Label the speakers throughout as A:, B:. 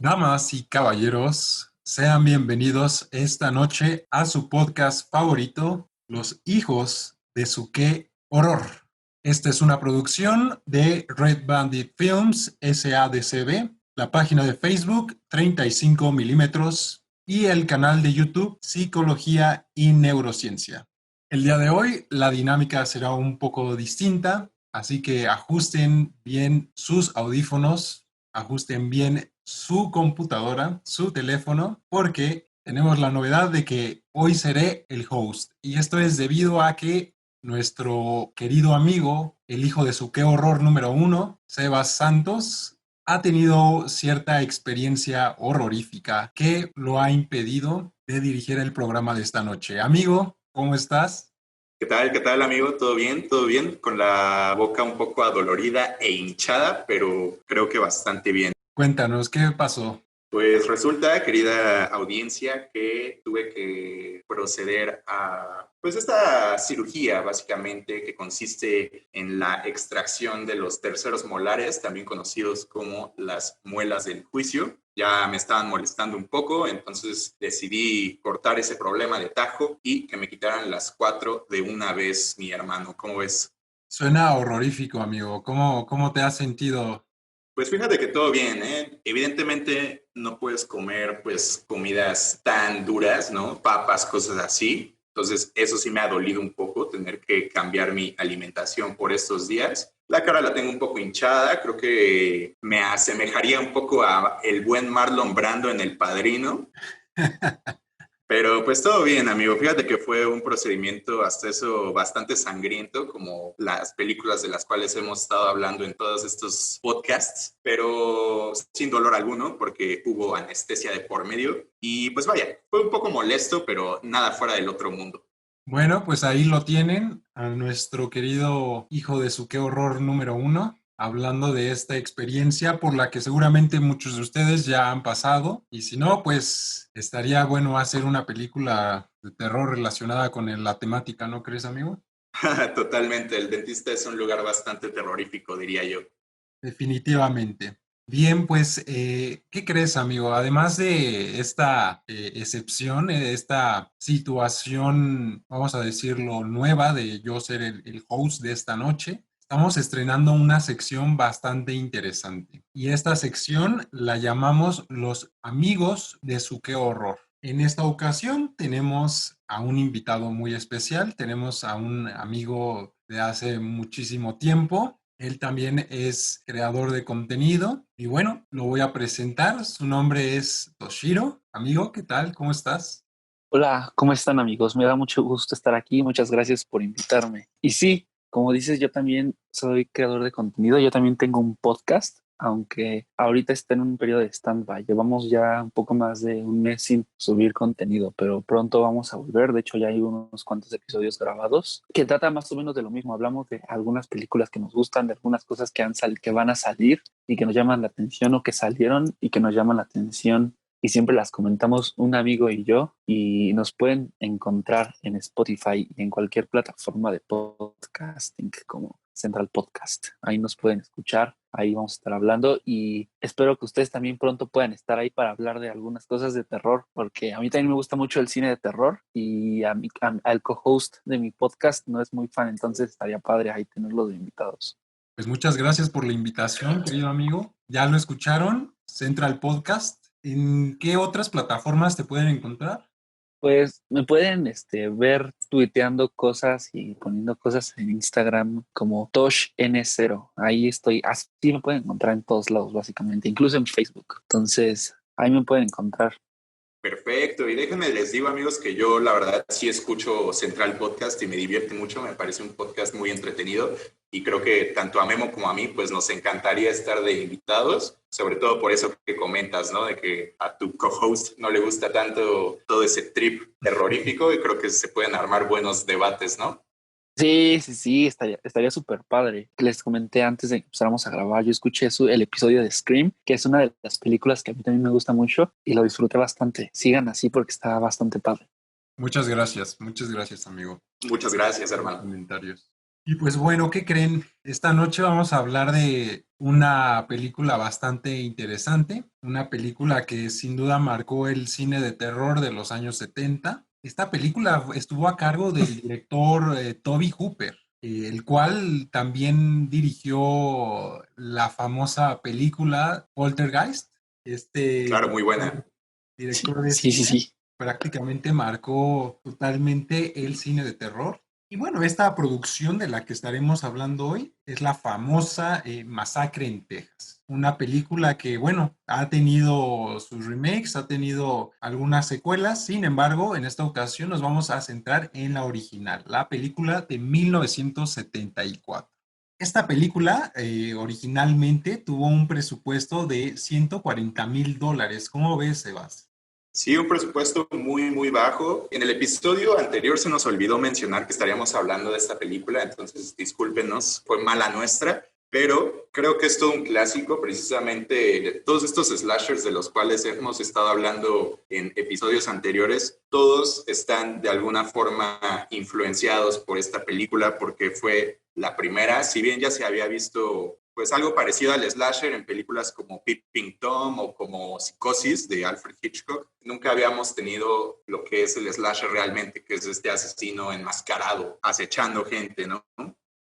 A: Damas y caballeros, sean bienvenidos esta noche a su podcast favorito, Los Hijos de su Qué Horror. Esta es una producción de Red Bandit Films SADCB, la página de Facebook 35 milímetros y el canal de YouTube Psicología y Neurociencia. El día de hoy la dinámica será un poco distinta, así que ajusten bien sus audífonos, ajusten bien su computadora, su teléfono, porque tenemos la novedad de que hoy seré el host. Y esto es debido a que nuestro querido amigo, el hijo de su qué horror número uno, Sebas Santos, ha tenido cierta experiencia horrorífica que lo ha impedido de dirigir el programa de esta noche. Amigo, ¿cómo estás?
B: ¿Qué tal, amigo? ¿Todo bien? ¿Todo bien? Con la boca un poco adolorida e hinchada, pero creo que bastante bien.
A: Cuéntanos, ¿qué pasó?
B: Pues resulta, querida audiencia, que tuve que proceder a pues esta cirugía básicamente que consiste en la extracción de los terceros molares, también conocidos como las muelas del juicio. Ya me estaban molestando un poco, entonces decidí cortar ese problema de tajo y que me quitaran las cuatro de una vez, mi hermano. ¿Cómo ves?
A: Suena horrorífico, amigo. ¿Cómo te has sentido?
B: Pues fíjate que todo bien, ¿eh? Evidentemente no puedes comer pues comidas tan duras, ¿no? Papas, cosas así. Entonces eso sí me ha dolido un poco, tener que cambiar mi alimentación por estos días. La cara la tengo un poco hinchada, creo que me asemejaría un poco a el buen Marlon Brando en El Padrino. Pero pues todo bien, amigo. Fíjate que fue un procedimiento hasta eso bastante sangriento, como las películas de las cuales hemos estado hablando en todos estos podcasts, pero sin dolor alguno porque hubo anestesia de por medio. Y pues vaya, fue un poco molesto, pero nada fuera del otro mundo.
A: Bueno, pues ahí lo tienen, a nuestro querido hijo de su qué horror número uno, hablando de esta experiencia por la que seguramente muchos de ustedes ya han pasado. Y si no, pues estaría bueno hacer una película de terror relacionada con la temática, ¿no crees, amigo?
B: Totalmente, el dentista es un lugar bastante terrorífico, diría yo.
A: Definitivamente. Bien, pues, ¿qué crees, amigo? Además de esta excepción, esta situación, vamos a decirlo, nueva de yo ser el host de esta noche, estamos estrenando una sección bastante interesante. Y esta sección la llamamos Los amigos de su qué horror. En esta ocasión tenemos a un invitado muy especial, tenemos a un amigo de hace muchísimo tiempo. Él también es creador de contenido y bueno, lo voy a presentar. Su nombre es Toshiro. Amigo, ¿qué tal? ¿Cómo estás?
C: Hola, ¿cómo están amigos? Me da mucho gusto estar aquí. Muchas gracias por invitarme. Y sí, como dices, yo también soy creador de contenido. Yo también tengo un podcast, aunque ahorita está en un periodo de stand-by. Llevamos ya un poco más de un mes sin subir contenido, pero pronto vamos a volver. De hecho, ya hay unos cuantos episodios grabados que trata más o menos de lo mismo. Hablamos de algunas películas que nos gustan, de algunas cosas que van a salir y que nos llaman la atención o que salieron y que nos llaman la atención y siempre las comentamos un amigo y yo y nos pueden encontrar en Spotify y en cualquier plataforma de podcasting como Central Podcast. Ahí nos pueden escuchar, ahí vamos a estar hablando y espero que ustedes también pronto puedan estar ahí para hablar de algunas cosas de terror, porque a mí también me gusta mucho el cine de terror y al co-host de mi podcast no es muy fan, entonces estaría padre ahí tenerlos de invitados.
A: Pues muchas gracias por la invitación, querido amigo. Ya lo escucharon, Central Podcast. ¿En qué otras plataformas te pueden encontrar?
C: Pues me pueden ver tuiteando cosas y poniendo cosas en Instagram como ToshN0. Ahí estoy, así me pueden encontrar en todos lados, básicamente, incluso en Facebook. Entonces, ahí me pueden encontrar.
B: Perfecto, y déjenme les digo amigos que yo la verdad sí escucho Central Podcast y me divierte mucho, me parece un podcast muy entretenido y creo que tanto a Memo como a mí pues nos encantaría estar de invitados, sobre todo por eso que comentas, ¿no? De que a tu co-host no le gusta tanto todo ese trip terrorífico y creo que se pueden armar buenos debates, ¿no?
C: Sí, sí, sí, estaría súper padre. Les comenté antes de que empezáramos a grabar, yo escuché el episodio de Scream, que es una de las películas que a mí también me gusta mucho y lo disfruté bastante. Sigan así porque está bastante padre.
A: Muchas gracias, amigo,
B: Muchas gracias,
A: por los
B: hermano.
A: comentarios. Y pues bueno, ¿qué creen? Esta noche vamos a hablar de una película bastante interesante, una película que sin duda marcó el cine de terror de los años 70. Esta película estuvo a cargo del director Toby Hooper, el cual también dirigió la famosa película Poltergeist. Este
B: Claro, muy buena.
C: Sí,
A: director de
C: sí, sí,
A: cine
C: sí.
A: prácticamente marcó totalmente el cine de terror. Y bueno, esta producción de la que estaremos hablando hoy es la famosa Masacre en Texas. Una película que, bueno, ha tenido sus remakes, ha tenido algunas secuelas. Sin embargo, en esta ocasión nos vamos a centrar en la original, la película de 1974. Esta película originalmente tuvo un presupuesto de $140,000. ¿Cómo ves, Sebas?
B: Sí, un presupuesto muy, muy bajo. En el episodio anterior se nos olvidó mencionar que estaríamos hablando de esta película, entonces discúlpenos, fue mala nuestra, pero creo que es todo un clásico, precisamente de todos estos slashers de los cuales hemos estado hablando en episodios anteriores, todos están de alguna forma influenciados por esta película porque fue la primera, si bien ya se había visto pues algo parecido al slasher en películas como Peeping Tom o como Psicosis de Alfred Hitchcock. Nunca habíamos tenido lo que es el slasher realmente, que es este asesino enmascarado, acechando gente, ¿no?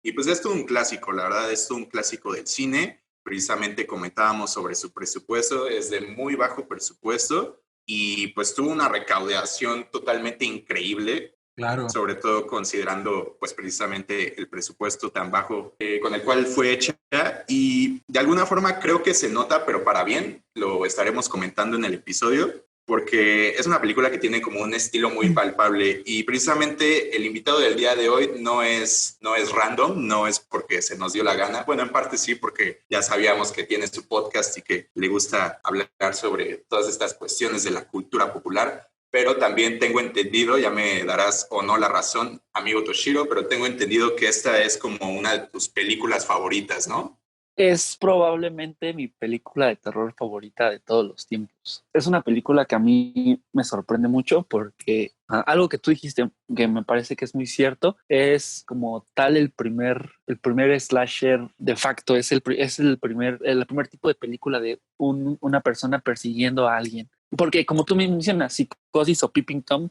B: Y pues esto es un clásico, la verdad, esto es un clásico del cine. Precisamente comentábamos sobre su presupuesto, es de muy bajo presupuesto y pues tuvo una recaudación totalmente increíble,
A: Claro.
B: sobre todo considerando pues precisamente el presupuesto tan bajo con el cual fue hecha y de alguna forma creo que se nota, pero para bien, lo estaremos comentando en el episodio, porque es una película que tiene como un estilo muy palpable y precisamente el invitado del día de hoy no es random, no es porque se nos dio la gana, bueno, en parte sí, porque ya sabíamos que tiene su podcast y que le gusta hablar sobre todas estas cuestiones de la cultura popular, pero también tengo entendido, ya me darás o no la razón, amigo Toshiro, pero tengo entendido que esta es como una de tus películas favoritas, ¿no?
C: Es probablemente mi película de terror favorita de todos los tiempos. Es una película que a mí me sorprende mucho porque algo que tú dijiste que me parece que es muy cierto es como tal el primer slasher de facto, es el primer tipo de película de una persona persiguiendo a alguien. Porque como tú me mencionas, Psicosis o Peeping Tom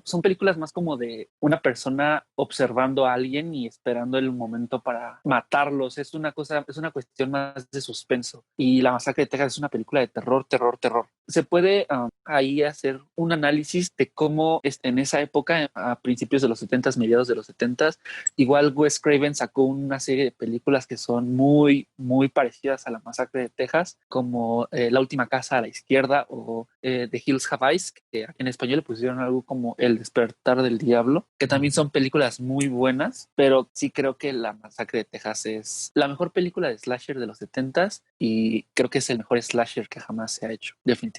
C: son películas más como de una persona observando a alguien y esperando el momento para matarlos. Es una cuestión más de suspenso. Y La Masacre de Texas es una película de terror, terror, terror. Se puede ahí hacer un análisis de cómo en esa época, a principios de los 70s, mediados de los 70s, igual Wes Craven sacó una serie de películas que son muy, muy parecidas a La Masacre de Texas, como La Última Casa a la Izquierda o The Hills Have Eyes, que en español le pusieron algo como El Despertar del Diablo, que también son películas muy buenas, pero sí creo que La Masacre de Texas es la mejor película de slasher de los 70s y creo que es el mejor slasher que jamás se ha hecho, definitivamente.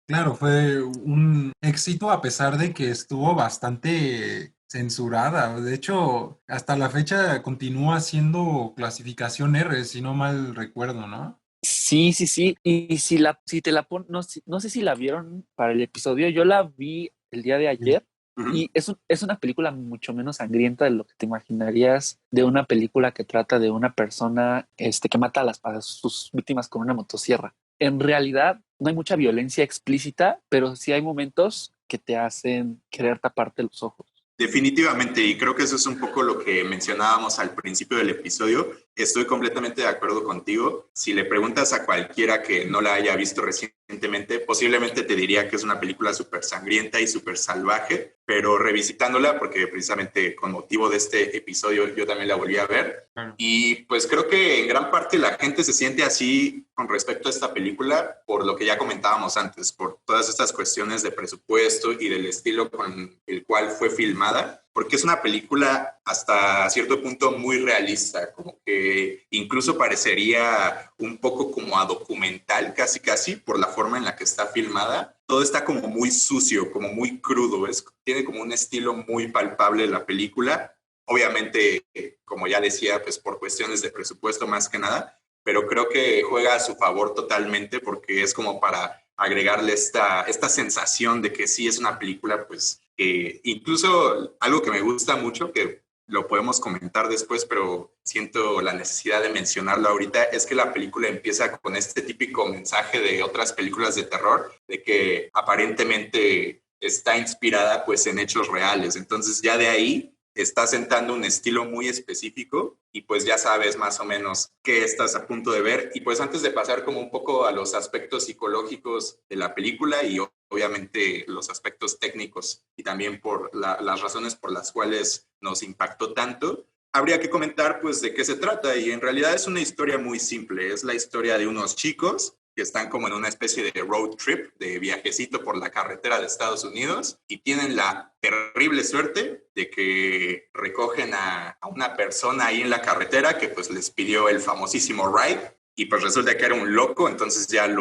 A: Claro, fue un éxito a pesar de que estuvo bastante censurada. De hecho, hasta la fecha continúa siendo clasificación R, si no mal recuerdo, ¿no?
C: Sí, sí, sí. Y si te la pon, no, no sé si la vieron para el episodio. Yo la vi el día de
A: Sí.
C: ayer
B: Uh-huh.
C: y es una película mucho menos sangrienta de lo que te imaginarías de una película que trata de una persona que mata a sus víctimas con una motosierra. En realidad no hay mucha violencia explícita, pero sí hay momentos que te hacen querer taparte los ojos.
B: Definitivamente, y creo que eso es un poco lo que mencionábamos al principio del episodio. Estoy completamente de acuerdo contigo. Si le preguntas a cualquiera que no la haya visto recientemente, posiblemente te diría que es una película súper sangrienta y súper salvaje, pero revisitándola, porque precisamente con motivo de este episodio yo también la volví a ver,
A: Claro.
B: y pues creo que en gran parte la gente se siente así con respecto a esta película por lo que ya comentábamos antes, por todas estas cuestiones de presupuesto y del estilo con el cual fue filmada, porque es una película hasta cierto punto muy realista, como que incluso parecería un poco como a documental, casi casi, por la forma en la que está filmada. Todo está como muy sucio, como muy crudo, tiene como un estilo muy palpable la película. Obviamente, como ya decía, pues por cuestiones de presupuesto más que nada, pero creo que juega a su favor totalmente porque es como para agregarle esta sensación de que sí es una película, pues incluso algo que me gusta mucho, que lo podemos comentar después, pero siento la necesidad de mencionarlo ahorita, es que la película empieza con este típico mensaje de otras películas de terror, de que aparentemente está inspirada pues en hechos reales. Entonces ya de ahí está sentando un estilo muy específico y pues ya sabes más o menos qué estás a punto de ver. Y pues antes de pasar como un poco a los aspectos psicológicos de la película y obviamente los aspectos técnicos y también por las razones por las cuales nos impactó tanto, habría que comentar pues de qué se trata. Y en realidad es una historia muy simple. Es la historia de unos chicos que están como en una especie de road trip, de viajecito por la carretera de Estados Unidos y tienen la terrible suerte de que recogen a una persona ahí en la carretera que pues les pidió el famosísimo ride y pues resulta que era un loco, entonces ya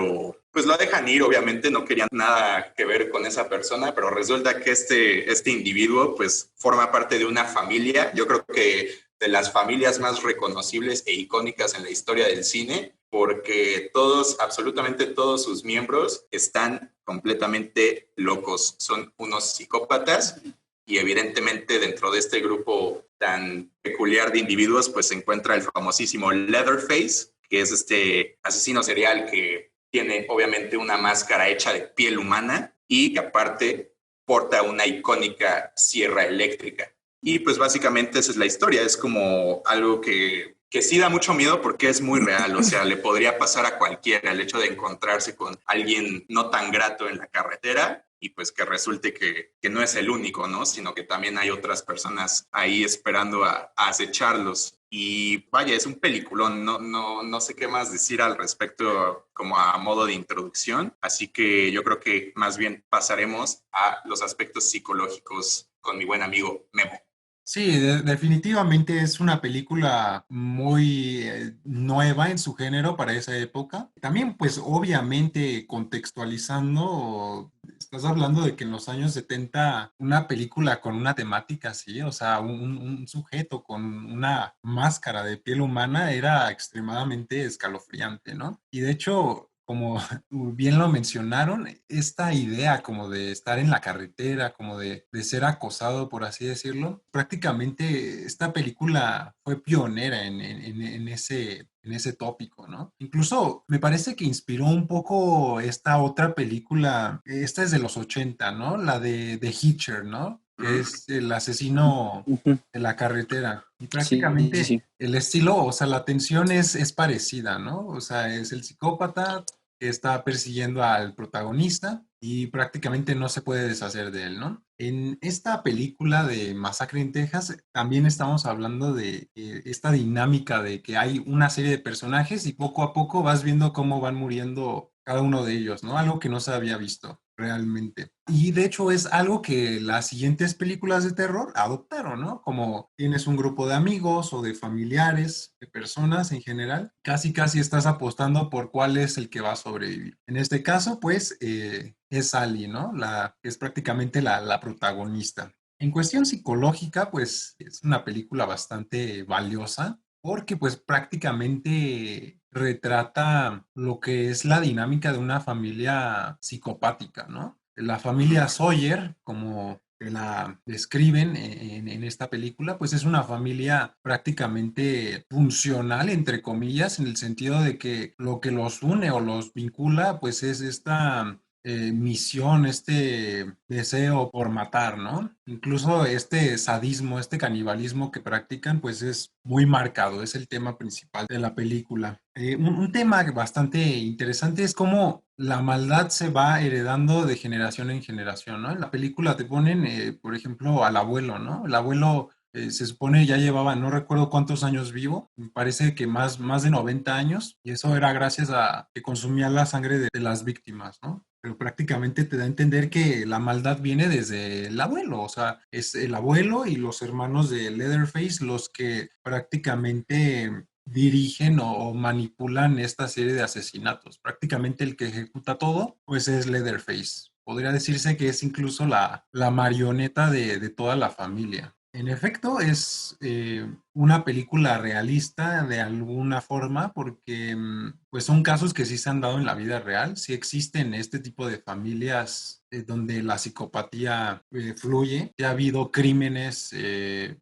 B: pues lo dejan ir, obviamente no querían nada que ver con esa persona, pero resulta que este individuo pues forma parte de una familia, yo creo que de las familias más reconocibles e icónicas en la historia del cine, porque todos, absolutamente todos sus miembros están completamente locos, son unos psicópatas y evidentemente dentro de este grupo tan peculiar de individuos pues se encuentra el famosísimo Leatherface, que es este asesino serial que tiene obviamente una máscara hecha de piel humana y que aparte porta una icónica sierra eléctrica. Y pues básicamente esa es la historia, es como algo que sí da mucho miedo porque es muy real, o sea, le podría pasar a cualquiera el hecho de encontrarse con alguien no tan grato en la carretera y pues que resulte que no es el único, ¿no? Sino que también hay otras personas ahí esperando a acecharlos. Y vaya, es un peliculón, no sé qué más decir al respecto como a modo de introducción, así que yo creo que más bien pasaremos a los aspectos psicológicos con mi buen amigo Memo.
A: Sí, definitivamente es una película muy nueva en su género para esa época. También, pues obviamente contextualizando, estás hablando de que en los años 70 una película con una temática así, o sea, un sujeto con una máscara de piel humana era extremadamente escalofriante, ¿no? Y de hecho, como bien lo mencionaron, esta idea como de estar en la carretera, como de ser acosado, por así decirlo, prácticamente esta película fue pionera en ese tópico, ¿no? Incluso me parece que inspiró un poco esta otra película, esta es de los 80, ¿no? La de The Hitcher, ¿no? Que es el asesino
C: Ujú.
A: de la carretera. Y
C: Sí, sí,
A: prácticamente
C: sí.
A: el estilo, o sea, la tensión es parecida, ¿no? O sea, es el psicópata que está persiguiendo al protagonista y prácticamente no se puede deshacer de él, ¿no? En esta película de Masacre en Texas también estamos hablando de esta dinámica de que hay una serie de personajes y poco a poco vas viendo cómo van muriendo cada uno de ellos, ¿no? Algo que no se había visto realmente. Y de hecho es algo que las siguientes películas de terror adoptaron, ¿no? Como tienes un grupo de amigos o de familiares, de personas en general, casi casi estás apostando por cuál es el que va a sobrevivir. En este caso, pues, es Sally, ¿no? Que es prácticamente la protagonista. En cuestión psicológica, pues es una película bastante valiosa porque pues prácticamente retrata lo que es la dinámica de una familia psicopática, ¿no? La familia Sawyer, como la describen en esta película, pues es una familia prácticamente funcional, entre comillas, en el sentido de que lo que los une o los vincula, pues es esta misión, este deseo por matar, ¿no? Incluso este sadismo, este canibalismo que practican, pues es muy marcado, es el tema principal de la película. Un tema bastante interesante es cómo la maldad se va heredando de generación en generación, ¿no? En la película te ponen, por ejemplo, al abuelo, ¿no? El abuelo se supone ya llevaba, no recuerdo cuántos años vivo, me parece que más de 90 años, y eso era gracias a que consumía la sangre de las víctimas, ¿no? Pero prácticamente te da a entender que la maldad viene desde el abuelo, o sea, es el abuelo y los hermanos de Leatherface los que prácticamente dirigen o manipulan esta serie de asesinatos. Prácticamente el que ejecuta todo, pues es Leatherface. Podría decirse que es incluso la marioneta de toda la familia. En efecto, es una película realista de alguna forma, porque pues son casos que sí se han dado en la vida real, sí existen este tipo de familias donde la psicopatía fluye. Ya ha habido crímenes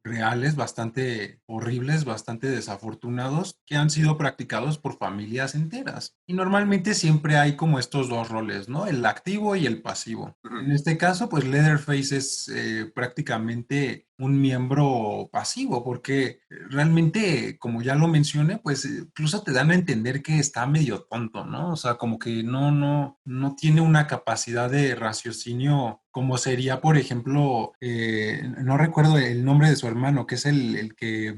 A: reales bastante horribles, bastante desafortunados, que han sido practicados por familias enteras. Y normalmente siempre hay como estos dos roles, ¿no? El activo y el pasivo. En este caso, pues Leatherface es prácticamente un miembro pasivo, porque realmente, como ya lo mencioné, pues incluso te dan a entender que está medio tonto, ¿no? O sea, como que no tiene una capacidad de raciocinio como sería, por ejemplo, no recuerdo el nombre de su hermano, que es el que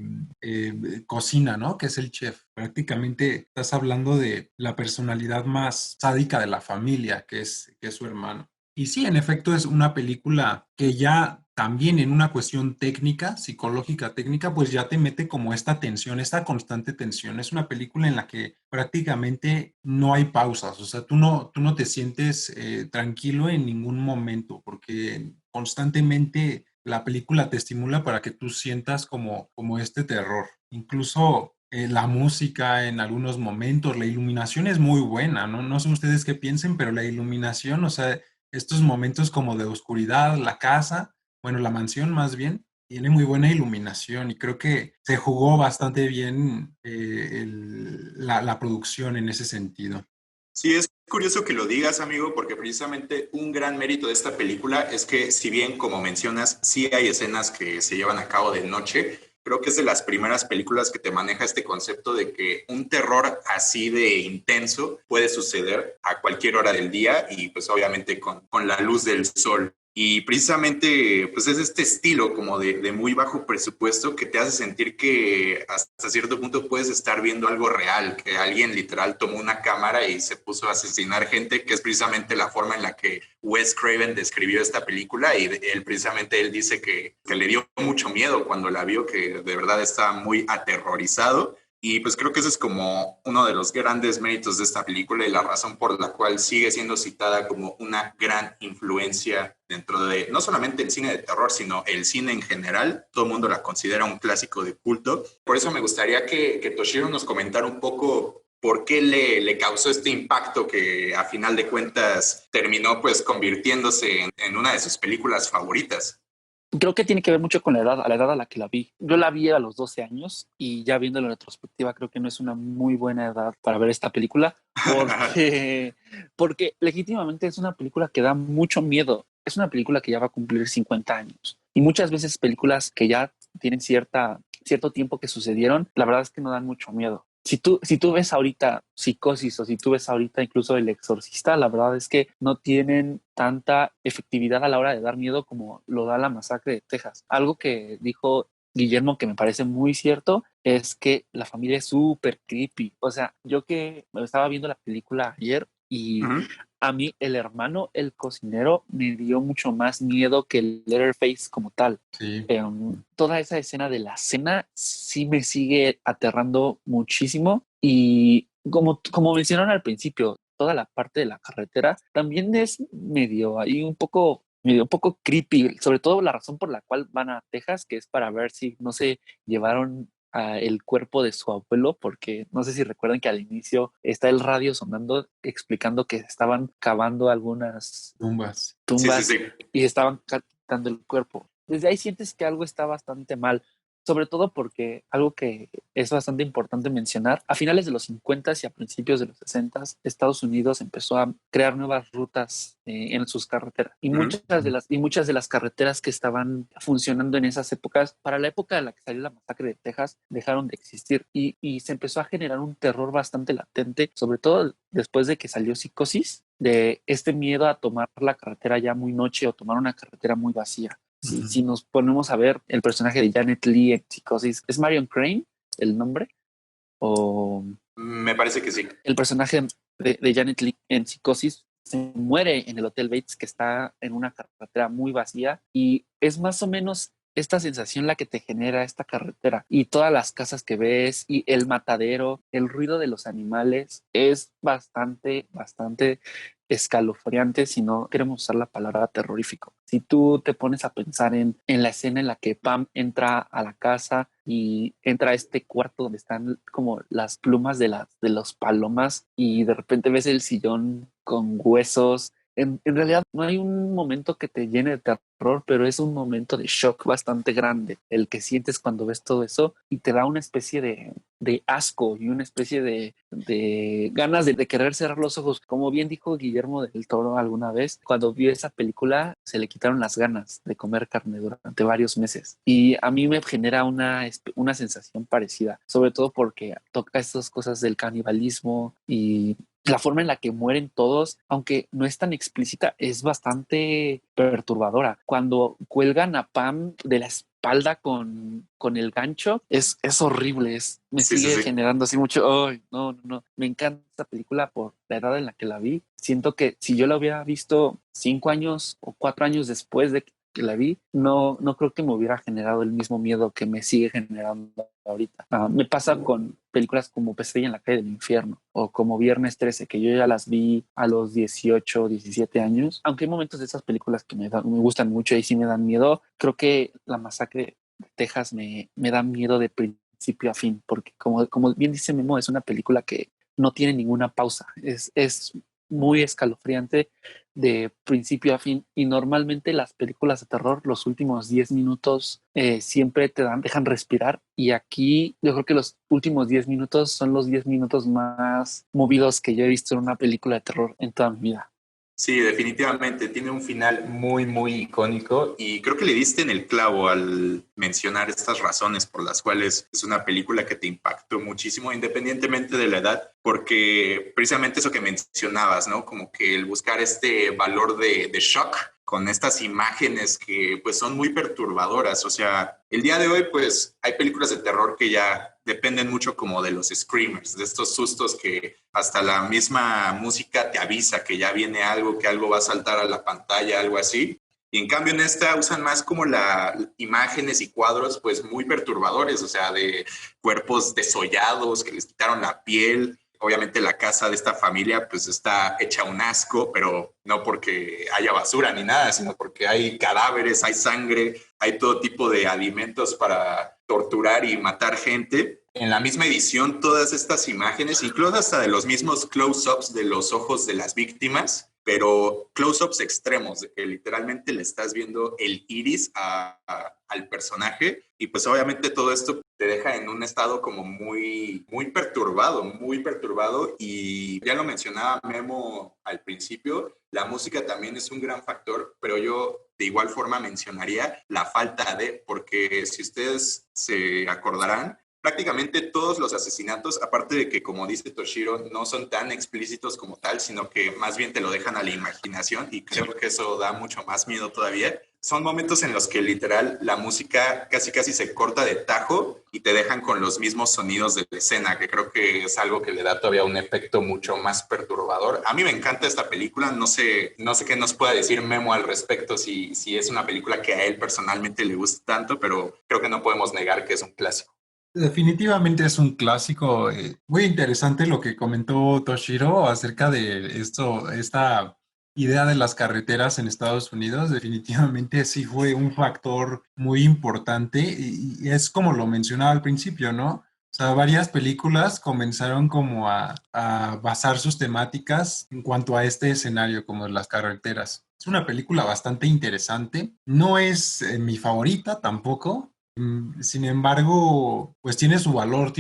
A: cocina, ¿no? Que es el chef. Prácticamente estás hablando de la personalidad más sádica de la familia, que es su hermano. Y sí, en efecto, es una película que ya también en una cuestión técnica, psicológica técnica, pues ya te mete como esta tensión, esta constante tensión. Es una película en la que prácticamente no hay pausas, o sea, tú no te sientes tranquilo en ningún momento, porque constantemente la película te estimula para que tú sientas como este terror. Incluso la música en algunos momentos, la iluminación es muy buena, ¿no? No sé ustedes qué piensen, pero la iluminación, o sea, estos momentos como de oscuridad, la casa, bueno, la mansión más bien, tiene muy buena iluminación y creo que se jugó bastante bien la producción en ese sentido.
B: Sí, es curioso que lo digas, amigo, porque precisamente un gran mérito de esta película es que, si bien, como mencionas, sí hay escenas que se llevan a cabo de noche, creo que es de las primeras películas que te maneja este concepto de que un terror así de intenso puede suceder a cualquier hora del día y pues obviamente con la luz del sol. Y precisamente, pues es este estilo como de muy bajo presupuesto que te hace sentir que hasta cierto punto puedes estar viendo algo real, que alguien literal tomó una cámara y se puso a asesinar gente, que es precisamente la forma en la que Wes Craven describió esta película y él precisamente él dice que le dio mucho miedo cuando la vio, que de verdad estaba muy aterrorizado. Y pues creo que ese es como uno de los grandes méritos de esta película y la razón por la cual sigue siendo citada como una gran influencia dentro de no solamente el cine de terror, sino el cine en general. Todo el mundo la considera un clásico de culto. Por eso me gustaría que Toshiro nos comentara un poco por qué le causó este impacto que a final de cuentas terminó pues convirtiéndose en una de sus películas favoritas.
C: Creo que tiene que ver mucho con la edad, a la edad a la que la vi. Yo la vi a los 12 años y ya viéndolo en retrospectiva creo que no es una muy buena edad para ver esta película porque legítimamente es una película que da mucho miedo. Es una película que ya va a cumplir 50 años y muchas veces películas que ya tienen cierto tiempo que sucedieron, la verdad es que no dan mucho miedo. Si tú ves ahorita Psicosis o si tú ves ahorita incluso El Exorcista, la verdad es que no tienen tanta efectividad a la hora de dar miedo como lo da La Masacre de Texas. Algo que dijo Guillermo que me parece muy cierto es que la familia es súper creepy. O sea, yo que estaba viendo la película ayer y
B: Uh-huh.
C: a mí el hermano, el cocinero, me dio mucho más miedo que el Letterface como tal.
A: Sí.
C: Toda esa escena de la cena sí me sigue aterrando muchísimo y como mencionaron al principio, toda la parte de la carretera también es medio un poco creepy, sobre todo la razón por la cual van a Texas, que es para ver si no se llevaron el cuerpo de su abuelo, porque no sé si recuerdan que al inicio está el radio sonando explicando que estaban cavando algunas
A: Tumbas.
B: Sí, sí,
C: tumbas
B: sí.
C: y estaban quitando el cuerpo. Desde ahí sientes que algo está bastante mal, sobre todo porque algo que es bastante importante mencionar, a finales de los 50 y a principios de los 60, Estados Unidos empezó a crear nuevas rutas en sus carreteras y
B: Uh-huh.
C: muchas de las carreteras que estaban funcionando en esas épocas, para la época en la que salió la masacre de Texas, dejaron de existir y se empezó a generar un terror bastante latente, sobre todo después de que salió Psicosis, de este miedo a tomar la carretera ya muy noche o tomar una carretera muy vacía. Si nos ponemos a ver el personaje de Janet Leigh en Psicosis, ¿es Marion Crane el nombre? ¿O
B: Me parece que sí.
C: el personaje de Janet Leigh en Psicosis se muere en el Hotel Bates, que está en una carretera muy vacía? Y es más o menos esta sensación la que te genera esta carretera y todas las casas que ves y el matadero, el ruido de los animales es bastante escalofriante, si no queremos usar la palabra terrorífico. Si tú te pones a pensar en la escena en la que Pam entra a la casa y entra a este cuarto donde están como las plumas de los palomas y de repente ves el sillón con huesos. En realidad no hay un momento que te llene de terror, pero es un momento de shock bastante grande el que sientes cuando ves todo eso y te da una especie de asco y una especie de ganas de querer cerrar los ojos. Como bien dijo Guillermo del Toro alguna vez, cuando vio esa película se le quitaron las ganas de comer carne durante varios meses. Y a mí me genera una sensación parecida, sobre todo porque toca estas cosas del canibalismo y la forma en la que mueren todos, aunque no es tan explícita, es bastante perturbadora. Cuando cuelgan a Pam de la espalda con el gancho, es horrible, me
B: Sí, sí,
C: sigue
B: sí.
C: generando así mucho, ay, no, me encanta esta película por la edad en la que la vi. Siento que si yo la hubiera visto 5 años o 4 años después de que la vi, no creo que me hubiera generado el mismo miedo que me sigue generando ahorita. Me pasa con películas como Pesadilla en la calle del infierno o como Viernes 13, que yo ya las vi a los 18, 17 años. Aunque hay momentos de esas películas que me gustan mucho y sí me dan miedo, creo que La Masacre de Texas me da miedo de principio a fin, porque como bien dice Memo, es una película que no tiene ninguna pausa. Es muy escalofriante de principio a fin y normalmente las películas de terror los últimos 10 minutos siempre dejan respirar y aquí yo creo que los últimos 10 minutos son los 10 minutos más movidos que yo he visto en una película de terror en toda mi vida.
B: Sí, definitivamente. Tiene un final muy, muy icónico y creo que le diste en el clavo al mencionar estas razones por las cuales es una película que te impactó muchísimo, independientemente de la edad, porque precisamente eso que mencionabas, ¿no? Como que el buscar este valor de shock con estas imágenes que pues son muy perturbadoras. O sea, el día de hoy pues hay películas de terror que ya dependen mucho como de los screamers, de estos sustos que hasta la misma música te avisa que ya viene algo, que algo va a saltar a la pantalla, algo así. Y en cambio en esta usan más como imágenes y cuadros pues muy perturbadores, o sea, de cuerpos desollados que les quitaron la piel. Obviamente la casa de esta familia pues está hecha un asco, pero no porque haya basura ni nada, sino porque hay cadáveres, hay sangre, hay todo tipo de alimentos para torturar y matar gente. En la misma edición, todas estas imágenes, incluso hasta de los mismos close-ups de los ojos de las víctimas, pero close-ups extremos, de que literalmente le estás viendo el iris al personaje y pues obviamente todo esto te deja en un estado como muy muy perturbado y ya lo mencionaba Memo al principio, la música también es un gran factor, pero yo de igual forma mencionaría la falta de, porque si ustedes se acordarán, prácticamente todos los asesinatos, aparte de que, como dice Toshiro, no son tan explícitos como tal, sino que más bien te lo dejan a la imaginación y creo que eso da mucho más miedo todavía. Son momentos en los que literal la música casi casi se corta de tajo y te dejan con los mismos sonidos de la escena, que creo que es algo que le da todavía un efecto mucho más perturbador. A mí me encanta esta película, no sé qué nos pueda decir Memo al respecto, si es una película que a él personalmente le gusta tanto, pero creo que no podemos negar que es un clásico.
A: Definitivamente es un clásico. Muy interesante lo que comentó Toshiro acerca de esta idea de las carreteras en Estados Unidos. Definitivamente sí fue un factor muy importante y es como lo mencionaba al principio, ¿no? O sea, varias películas comenzaron como a basar sus temáticas en cuanto a este escenario, como las carreteras. Es una película bastante interesante. No es mi favorita tampoco. Sin embargo, pues tiene su valor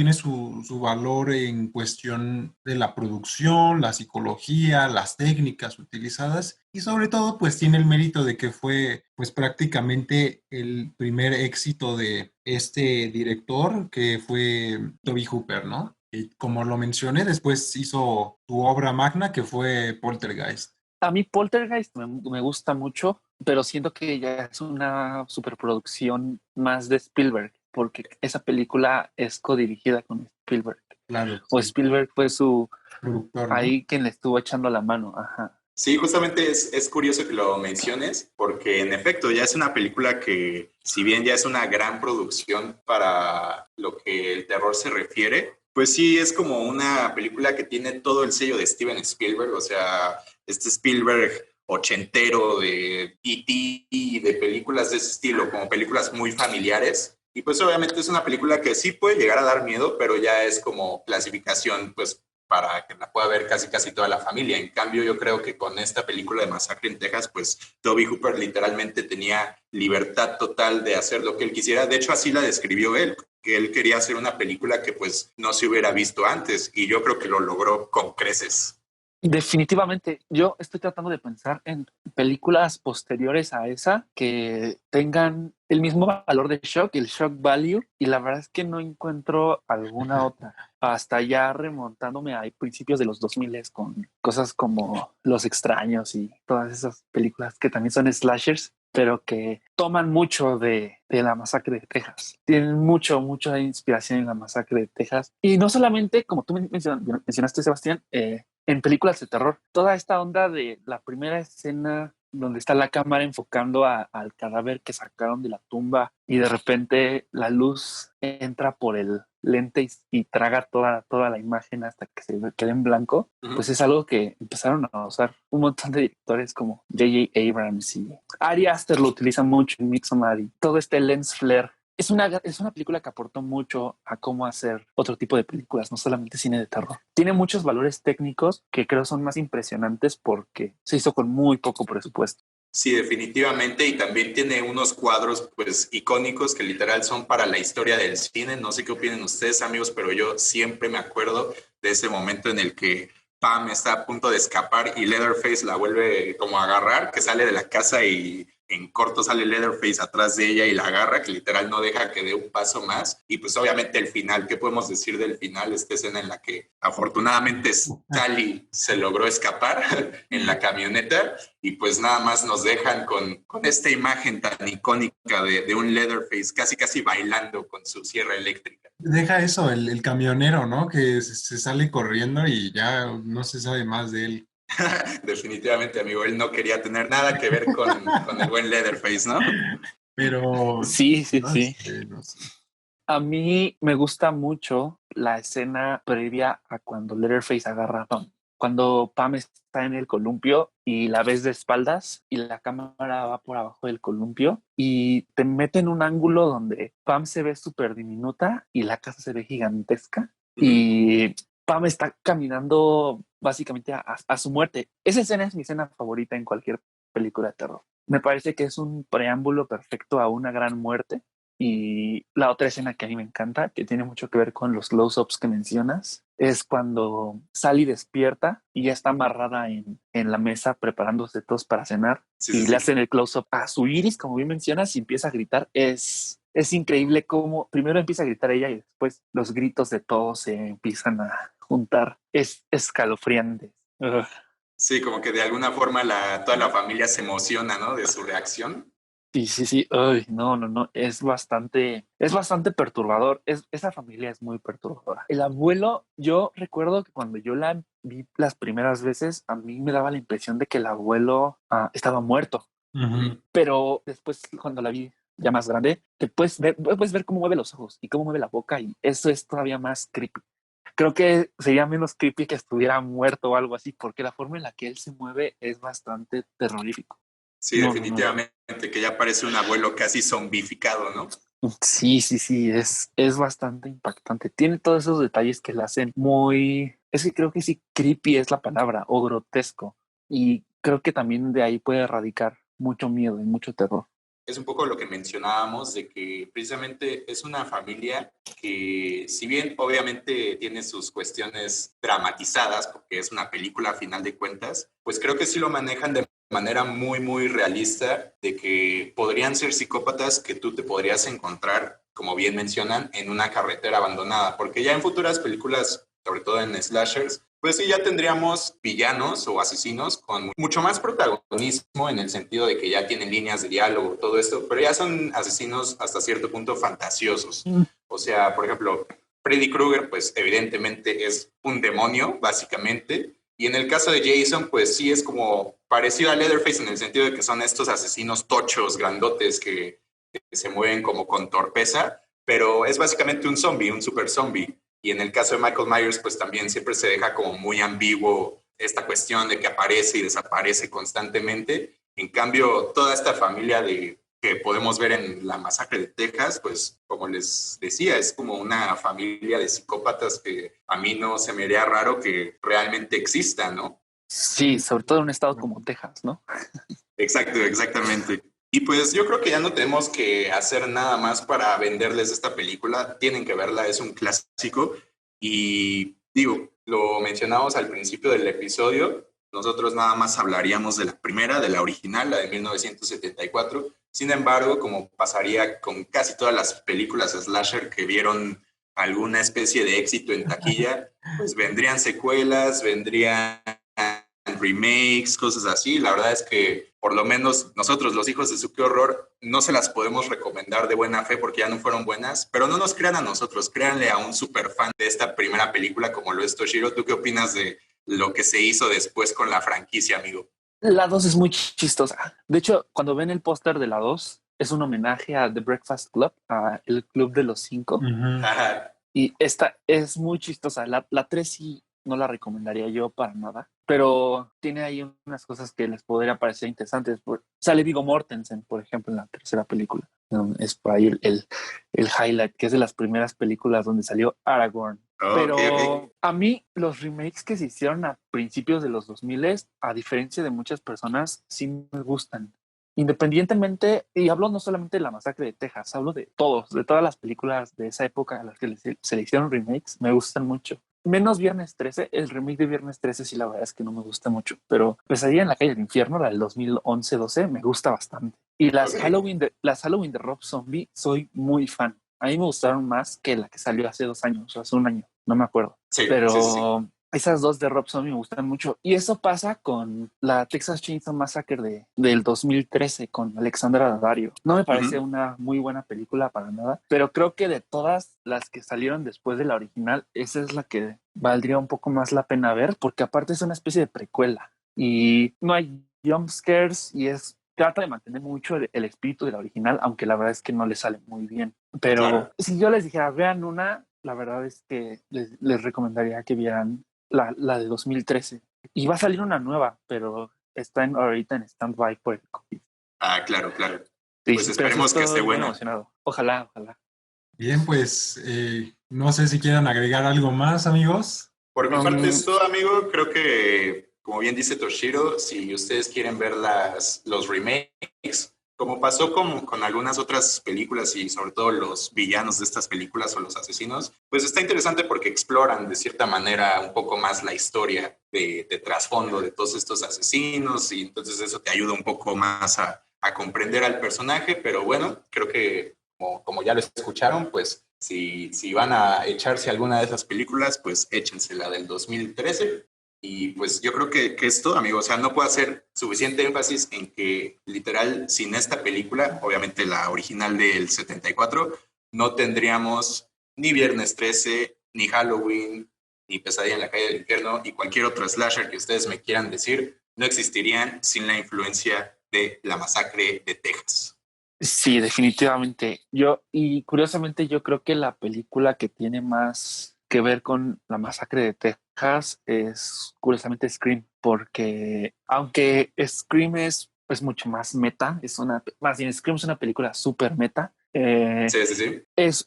A: en cuestión de la producción, la psicología, las técnicas utilizadas y sobre todo pues tiene el mérito de que fue pues prácticamente el primer éxito de este director que fue Toby Hooper, ¿no? Y como lo mencioné, después hizo su obra magna que fue Poltergeist.
C: A mí Poltergeist me gusta mucho, pero siento que ya es una superproducción más de Spielberg, porque esa película es codirigida con Spielberg.
A: Claro,
C: O
A: sí,
C: Spielberg fue su
A: productor, ¿no?
C: ahí quien le estuvo echando la mano. Ajá.
B: Sí, justamente es curioso que lo menciones, porque en efecto ya es una película que si bien ya es una gran producción para lo que el terror se refiere, pues sí es como una película que tiene todo el sello de Steven Spielberg, o sea, este Spielberg ochentero de E.T. y de películas de ese estilo, como películas muy familiares. Y pues obviamente es una película que sí puede llegar a dar miedo, pero ya es como clasificación, pues para que la pueda ver casi toda la familia. En cambio, yo creo que con esta película de Masacre en Texas, pues Toby Hooper literalmente tenía libertad total de hacer lo que él quisiera. De hecho, así la describió él, que él quería hacer una película que pues no se hubiera visto antes, y yo creo que lo logró con creces.
C: Definitivamente, yo estoy tratando de pensar en películas posteriores a esa que tengan el mismo valor de shock, el shock value, y la verdad es que no encuentro alguna otra. Hasta ya remontándome a principios de los 2000 con cosas como Los Extraños y todas esas películas que también son slashers, pero que toman mucho de la Masacre de Texas. Tienen mucha inspiración en la Masacre de Texas. Y no solamente, como tú mencionaste, Sebastián, en películas de terror, toda esta onda de la primera escena donde está la cámara enfocando al cadáver que sacaron de la tumba y de repente la luz entra por el lente y traga toda la imagen hasta que se quede en blanco, pues es algo que empezaron a usar un montón de directores como J.J. Abrams y Ari Aster lo utiliza mucho en Midsommar y todo este lens flare. Es una película que aportó mucho a cómo hacer otro tipo de películas, no solamente cine de terror. Tiene muchos valores técnicos que creo son más impresionantes porque se hizo con muy poco presupuesto.
B: Sí, definitivamente, y también tiene unos cuadros pues icónicos que literal son para la historia del cine. No sé qué opinen ustedes, amigos, pero yo siempre me acuerdo de ese momento en el que Pam está a punto de escapar y Leatherface la vuelve como a agarrar, que sale de la casa y en corto sale Leatherface atrás de ella y la agarra, que literal no deja que dé un paso más. Y pues obviamente el final, ¿qué podemos decir del final? Esta escena en la que afortunadamente Sally se logró escapar en la camioneta y pues nada más nos dejan con esta imagen tan icónica de un Leatherface casi bailando con su sierra eléctrica.
A: Deja eso, el camionero, ¿no? Que se sale corriendo y ya no se sabe más de él.
B: Definitivamente, amigo, él no quería tener nada que ver con el buen Leatherface, ¿no?
A: Pero
C: sí.
A: No sé.
C: A mí me gusta mucho la escena previa a cuando Leatherface agarra a Pam. Cuando Pam está en el columpio y la ves de espaldas y la cámara va por abajo del columpio y te mete en un ángulo donde Pam se ve súper diminuta y la casa se ve gigantesca y Pam está caminando básicamente a su muerte. Esa escena es mi escena favorita en cualquier película de terror. Me parece que es un preámbulo perfecto a una gran muerte. Y la otra escena que a mí me encanta, que tiene mucho que ver con los close-ups que mencionas, es cuando Sally despierta y ya está amarrada en la mesa preparándose todos para cenar y le hacen el close-up a su iris, como bien mencionas, y empieza a gritar. Es increíble cómo primero empieza a gritar ella y después los gritos de todos se empiezan a juntar. Es escalofriante.
B: Sí, como que de alguna forma toda la familia se emociona, ¿no? De su reacción.
C: Sí. Ay, no. Es bastante perturbador. Esa familia es muy perturbadora. El abuelo, yo recuerdo que cuando yo la vi las primeras veces, a mí me daba la impresión de que el abuelo estaba muerto. Pero después, cuando la vi ya más grande, te puedes ver cómo mueve los ojos y cómo mueve la boca, y eso es todavía más creepy. Creo que sería menos creepy que estuviera muerto o algo así, porque la forma en la que él se mueve es bastante terrorífico.
B: Sí, definitivamente, que ya parece un abuelo casi zombificado, ¿no?
C: Sí, es bastante impactante. Tiene todos esos detalles que la hacen es que creo que sí, creepy es la palabra, o grotesco. Y creo que también de ahí puede radicar mucho miedo y mucho terror.
B: Es un poco lo que mencionábamos, de que precisamente es una familia que, si bien obviamente tiene sus cuestiones dramatizadas, porque es una película a final de cuentas, pues creo que sí lo manejan de manera muy realista, de que podrían ser psicópatas que tú te podrías encontrar, como bien mencionan, en una carretera abandonada, porque ya en futuras películas, sobre todo en slashers, pues sí, ya tendríamos villanos o asesinos con mucho más protagonismo, en el sentido de que ya tienen líneas de diálogo, todo esto, pero ya son asesinos hasta cierto punto fantasiosos. O sea, por ejemplo, Freddy Krueger, pues evidentemente es un demonio, básicamente. Y en el caso de Jason, pues sí es como parecido a Leatherface, en el sentido de que son estos asesinos tochos, grandotes, que que se mueven como con torpeza, pero es básicamente un zombie, un super zombie. Y en el caso de Michael Myers, pues también siempre se deja como muy ambiguo esta cuestión de que aparece y desaparece constantemente. En cambio, toda esta familia que podemos ver en la masacre de Texas, pues como les decía, es como una familia de psicópatas que a mí no se me haría raro que realmente exista, ¿no?
C: Sí, sobre todo en un estado como Texas, ¿no?
B: Exacto, exactamente. Y pues yo creo que ya no tenemos que hacer nada más para venderles esta película. Tienen que verla, es un clásico. Y digo, lo mencionamos al principio del episodio. Nosotros nada más hablaríamos de la primera, de la original, la de 1974. Sin embargo, como pasaría con casi todas las películas slasher que vieron alguna especie de éxito en taquilla, pues vendrían secuelas, vendrían remakes, cosas así. La verdad es que por lo menos nosotros, los hijos de su qué horror, no se las podemos recomendar de buena fe porque ya no fueron buenas, pero no nos crean a nosotros, créanle a un super fan de esta primera película como lo es Toshiro. ¿Tú qué opinas de lo que se hizo después con la franquicia, amigo?
C: La 2 es muy chistosa. De hecho, cuando ven el póster de la 2, es un homenaje a The Breakfast Club, a el Club de los Cinco. Y esta es muy chistosa. La 3 sí no la recomendaría yo para nada, pero tiene ahí unas cosas que les podría parecer interesantes. Sale Viggo Mortensen, por ejemplo, en la tercera película. Es por ahí el highlight, que es de las primeras películas donde salió Aragorn. Pero a mí los remakes que se hicieron a principios de los 2000, a diferencia de muchas personas, sí me gustan. Independientemente, y hablo no solamente de la masacre de Texas, hablo de todas las películas de esa época a las que se le hicieron remakes, me gustan mucho. Menos Viernes 13, el remake de Viernes 13 sí la verdad es que no me gusta mucho, pero Pesadilla en la calle del infierno, la del 2011-12, me gusta bastante. Y las Halloween de Rob Zombie, soy muy fan. A mí me gustaron más que la que salió hace 2 años o hace un año, no me acuerdo.
B: Sí,
C: pero
B: sí.
C: esas dos de Rob Zombie me gustan mucho. Y eso pasa con la Texas Chainsaw Massacre del 2013 con Alexandra Daddario. No me parece una muy buena película para nada, pero creo que de todas las que salieron después de la original, esa es la que valdría un poco más la pena ver, porque aparte es una especie de precuela y no hay jump scares y trata de mantener mucho el espíritu de la original, aunque la verdad es que no le sale muy bien. Pero si yo les dijera, vean una, la verdad es que les recomendaría que vieran la de 2013. Y va a salir una nueva, pero está ahorita en stand-by por el COVID.
B: Ah, claro, claro.
C: Sí,
B: Pues
C: pero sí
B: esperemos que esté
C: estoy muy
B: buena.
C: emocionado. Ojalá.
A: Bien, pues no sé si quieran agregar algo más, amigos.
B: Por mi parte es todo, amigo. Creo que, como bien dice Toshiro, si ustedes quieren ver los remakes, como pasó con algunas otras películas y sobre todo los villanos de estas películas o los asesinos, pues está interesante porque exploran de cierta manera un poco más la historia de trasfondo de todos estos asesinos y entonces eso te ayuda un poco más a comprender al personaje, pero bueno, creo que como ya lo escucharon, pues si van a echarse alguna de esas películas, pues échense la del 2013. Y pues yo creo que es todo, amigo. O sea, no puedo hacer suficiente énfasis en que literal sin esta película, obviamente la original del 74, no tendríamos ni Viernes 13, ni Halloween, ni Pesadilla en la calle del infierno, y cualquier otro slasher que ustedes me quieran decir, no existirían sin la influencia de la masacre de Texas.
C: Sí, definitivamente. Y curiosamente, yo creo que la película que tiene más que ver con la masacre de Texas es curiosamente Scream, porque aunque Scream es mucho más meta, más bien Scream es una película súper meta.
B: Sí.
C: Es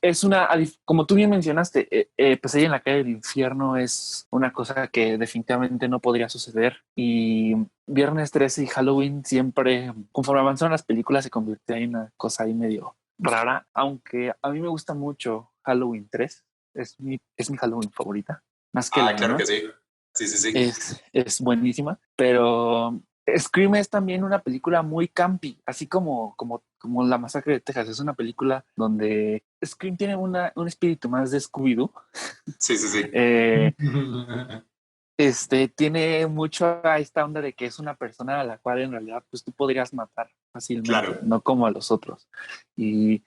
C: como tú bien mencionaste, Pesadilla en la calle del infierno es una cosa que definitivamente no podría suceder. Y Viernes 13 y Halloween siempre, conforme avanzaron las películas, se convirtió en una cosa ahí medio rara, aunque a mí me gusta mucho Halloween 3, es mi Halloween favorita, más que la
B: Claro
C: 1.
B: que sí. Sí.
C: Es buenísima, pero Scream es también una película muy campy, así como La Masacre de Texas. Es una película donde Scream tiene un espíritu más de Scooby-Doo.
B: Sí.
C: Tiene mucho a esta onda de que es una persona a la cual en realidad pues tú podrías matar fácilmente,
B: Claro.
C: no como a los otros. Y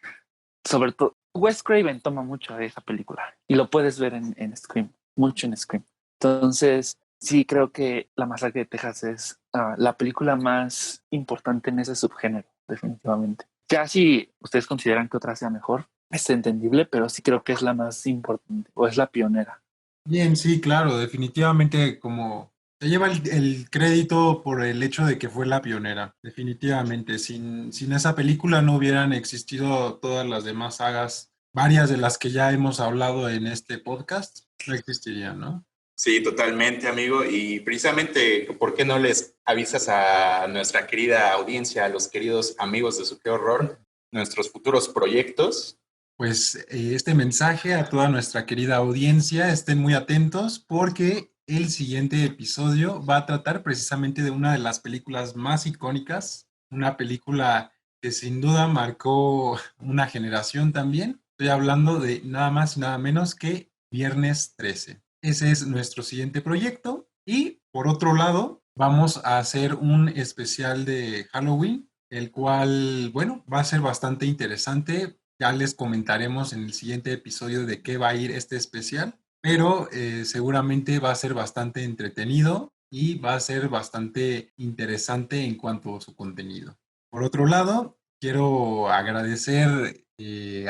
C: sobre todo, Wes Craven toma mucho de esa película y lo puedes ver en Scream, mucho en Scream. Entonces, sí creo que La Masacre de Texas es la película más importante en ese subgénero, definitivamente. Ya si ustedes consideran que otra sea mejor, es entendible, pero sí creo que es la más importante o es la pionera.
A: Bien, sí, claro, definitivamente como se lleva el crédito por el hecho de que fue la pionera. Definitivamente, sin esa película no hubieran existido todas las demás sagas, varias de las que ya hemos hablado en este podcast, no existirían, ¿no?
B: Sí, totalmente, amigo. Y precisamente, ¿por qué no les avisas a nuestra querida audiencia, a los queridos amigos de Su Qué Horror, nuestros futuros proyectos?
A: Pues este mensaje a toda nuestra querida audiencia, estén muy atentos porque el siguiente episodio va a tratar precisamente de una de las películas más icónicas, una película que sin duda marcó una generación también. Estoy hablando de nada más y nada menos que Viernes 13. Ese es nuestro siguiente proyecto y por otro lado vamos a hacer un especial de Halloween, el cual, bueno, va a ser bastante interesante. Ya les comentaremos en el siguiente episodio de qué va a ir este especial, pero seguramente va a ser bastante entretenido y va a ser bastante interesante en cuanto a su contenido. Por otro lado, quiero agradecer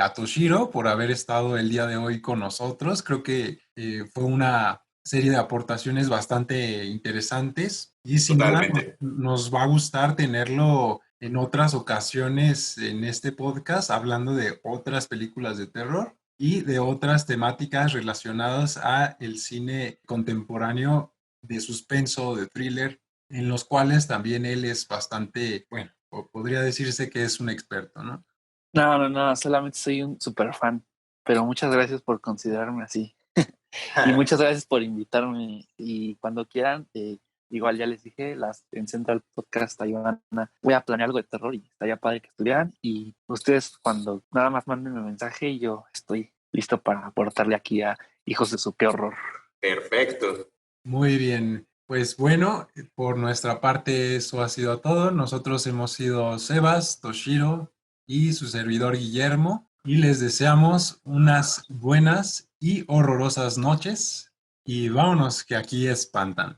A: a Toshiro por haber estado el día de hoy con nosotros. Creo que fue una serie de aportaciones bastante interesantes y sin duda
B: Totalmente.
A: nos va a gustar tenerlo en otras ocasiones en este podcast hablando de otras películas de terror y de otras temáticas relacionadas a el cine contemporáneo de suspenso, de thriller, en los cuales también él es bastante, bueno, podría decirse que es un experto, ¿no?
C: No, solamente soy un super fan, pero muchas gracias por considerarme así. Y muchas gracias por invitarme. Y cuando quieran, igual ya les dije, en Central Podcast voy a planear algo de terror y estaría padre que estuvieran. Y ustedes cuando nada más manden un mensaje y yo estoy listo para aportarle aquí a Hijos de su Qué Horror.
B: Perfecto.
A: Muy bien. Pues bueno, por nuestra parte eso ha sido todo. Nosotros hemos sido Sebas, Toshiro y su servidor Guillermo y les deseamos unas buenas y horrorosas noches y vámonos que aquí espantan.